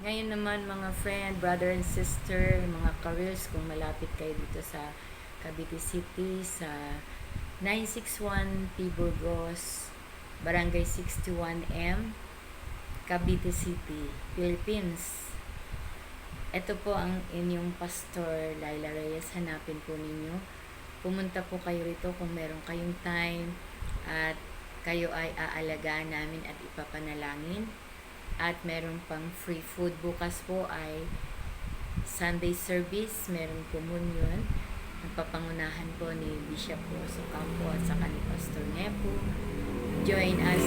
Ngayon naman mga friend, brother and sister, mga careers, kung malapit kayo dito sa Cavite City, sa 961 P. Burgos, Barangay 61M, Cavite City, Philippines. Ito po ang inyong pastor, Laila Reyes. Hanapin po ninyo. Pumunta po kayo rito kung meron kayong time at kayo ay aalagaan namin at ipapanalangin. At meron pang free food. Bukas po ay Sunday service, meron communion. Nagpapangunahan po ni Bishop Rosso Campo at saka ni Pastor Nepo. Join us.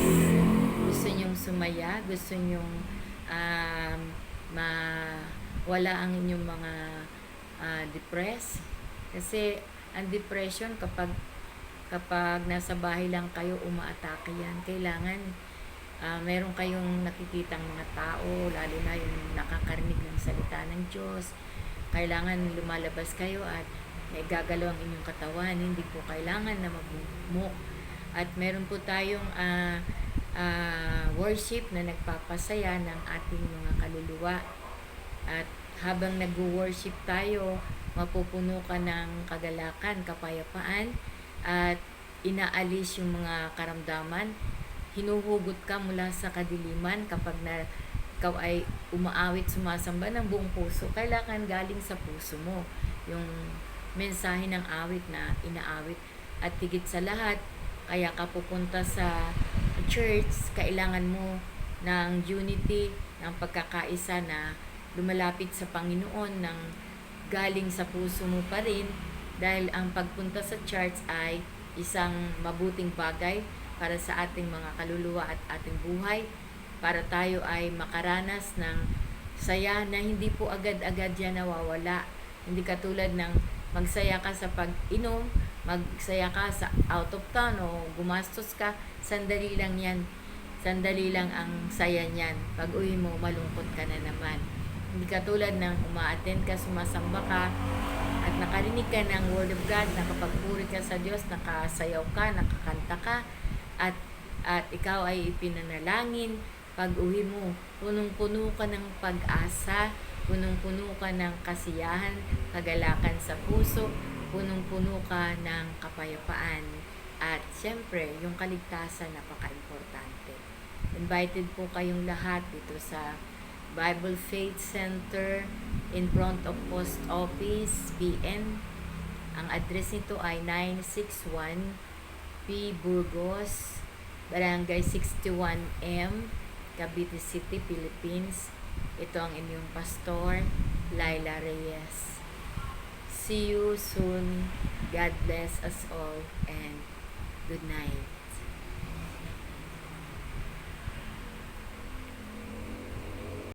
Gusto nyong sumaya, gusto nyong wala ang inyong mga depressed. Kasi ang depression kapag nasa bahay lang kayo, umaatake yan. Kailangan meron kayong nakikitang mga tao, lalo na yung nakakarinig ng salita ng Diyos. Kailangan lumalabas kayo at gagalaw ang inyong katawan. Hindi po kailangan na magmumuk. At meron po tayong worship na nagpapasaya ng ating mga kaluluwa. At habang nag-worship tayo, mapupuno ka ng kagalakan, kapayapaan, at inaalis yung mga karamdaman. Hinuhugot ka mula sa kadiliman kapag ikaw ay umaawit, sumasamba ng buong puso. Kailangan galing sa puso mo yung mensahe ng awit na inaawit. At higit sa lahat, kaya ka pupunta sa church, kailangan mo ng unity, ng pagkakaisa na lumalapit sa Panginoon ng galing sa puso mo pa rin, dahil ang pagpunta sa church ay isang mabuting bagay para sa ating mga kaluluwa at ating buhay, para tayo ay makaranas ng saya na hindi po agad-agad yan nawawala. Hindi katulad ng magsaya ka sa pag-inom, magsaya ka sa out of town o gumastos ka, sandali lang yan. Sandali lang ang saya niyan. Pag uwi mo, malungkot ka na naman. Hindi katulad ng uma-attend ka, sumasamba ka, at nakarinig ka ng Word of God, nakapagpuri ka sa Diyos, nakasayaw ka, nakakanta ka, at ikaw ay ipinanalangin. Pag uwi mo, punong-puno ka ng pag-asa, punong-puno ka ng kasiyahan, kagalakan sa puso, punong-puno ka ng kapayapaan. At siyempre, yung kaligtasan, napaka-importante. Invited po kayong lahat dito sa Bible Faith Center in front of Post Office, BN. Ang address nito ay 961 P. Burgos, Barangay 61M, Cavite City, Philippines. Ito ang inyong pastor, Laila Reyes. See you soon. God bless us all and good night.